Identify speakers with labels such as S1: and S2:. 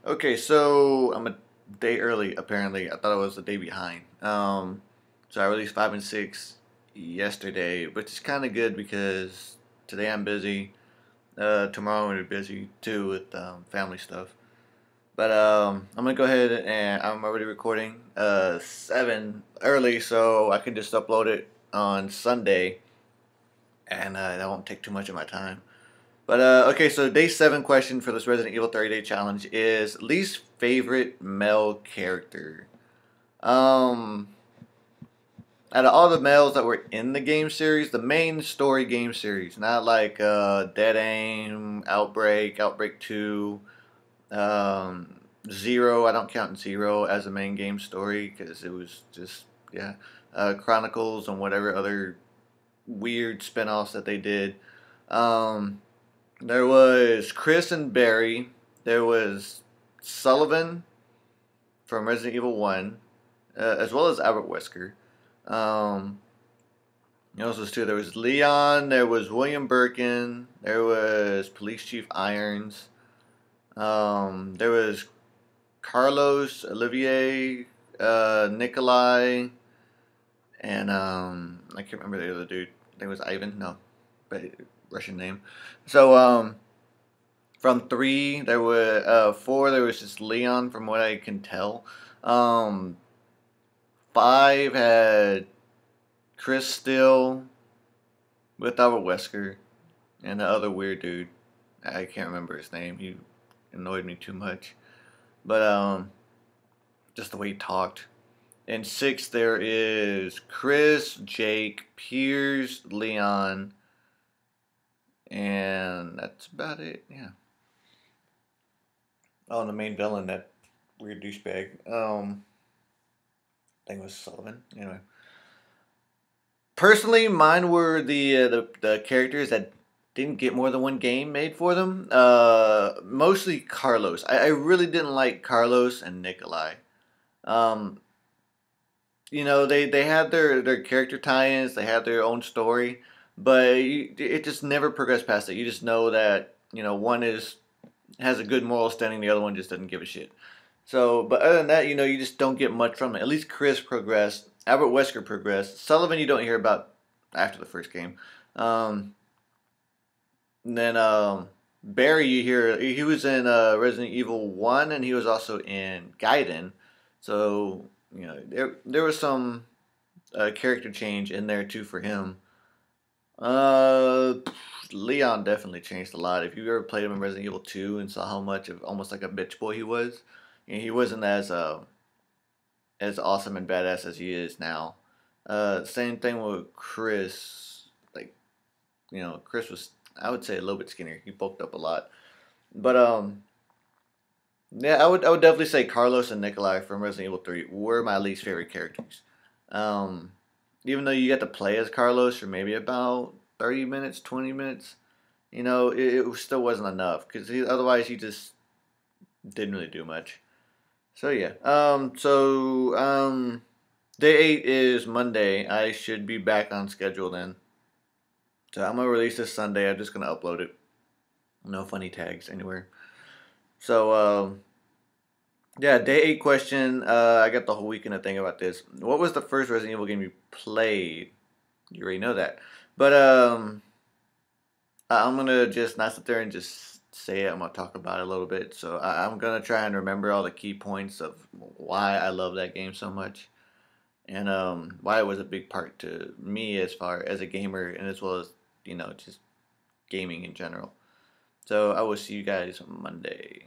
S1: Okay, so I'm a day early. Apparently, I thought I was a day behind. So I released 5 and 6 yesterday, which is kind of good because today I'm busy. Tomorrow I'm gonna be busy too with family stuff. But I'm gonna go ahead and I'm already recording 7 early, so I can just upload it on Sunday, and that won't take too much of my time. But okay, so day 7 question for this Resident Evil 30 day challenge is least favorite male character. Um, Out of all the males that were in the game series, the main story game series, not like Dead Aim, Outbreak 2, um, Zero. I don't count Zero as a main game story because it was just yeah, Chronicles and whatever other weird spin-offs that they did. Um, There was Chris and Barry. There was Sullivan from Resident Evil 1, as well as Albert Wesker. Um, you know, was two. There was Leon. There was William Birkin. There was Police Chief Irons. There was Carlos, Olivier, Nikolai, and I can't remember the other dude. I think it was Ivan. No, but Russian name. So from 3, there were 4. There was just Leon, from what I can tell. 5 had Chris Steele with Albert Wesker and the other weird dude. I can't remember his name. He annoyed me too much. But just the way he talked. In 6, there is Chris, Jake, Piers, Leon, and that's about it. Yeah. Oh, and the main villain, that weird douchebag. I think it was Sullivan. Anyway, personally, mine were the characters that didn't get more than one game made for them. Mostly Carlos. I really didn't like Carlos and Nikolai. Um, they had their character tie-ins. They had their own story, but it just never progressed past it. You just know that one has a good moral standing. The other one just doesn't give a shit. So, but other than that, you just don't get much from it. At least Chris progressed. Albert Wesker progressed. Sullivan, you don't hear about after the first game. Um, then Barry, you hear he was in Resident Evil 1, and he was also in Gaiden. So there was some character change in there too for him. Uh, Leon definitely changed a lot. If you ever played him in Resident Evil 2 and saw how much of almost like a bitch boy he was, he wasn't as awesome and badass as he is now. Same thing with Chris. Like Chris was, I would say, a little bit skinnier. He bulked up a lot, but yeah, I would definitely say Carlos and Nikolai from Resident Evil 3 were my least favorite characters. Um, Even though you got to play as Carlos for maybe about 30 minutes, 20 minutes, it still wasn't enough because otherwise he just didn't really do much. So yeah. Day 8 is Monday. I should be back on schedule then. So I'm gonna release this Sunday. I'm just gonna upload it. No funny tags anywhere. So yeah, day 8 question. I got the whole weekend to think about this. What was the first Resident Evil game you played? You already know that. But I'm gonna just not sit there and just say it. I'm gonna talk about it a little bit. So I'm gonna try and remember all the key points of why I love that game so much, and why it was a big part to me as far as a gamer, and as well as just gaming in general. So I will see you guys Monday.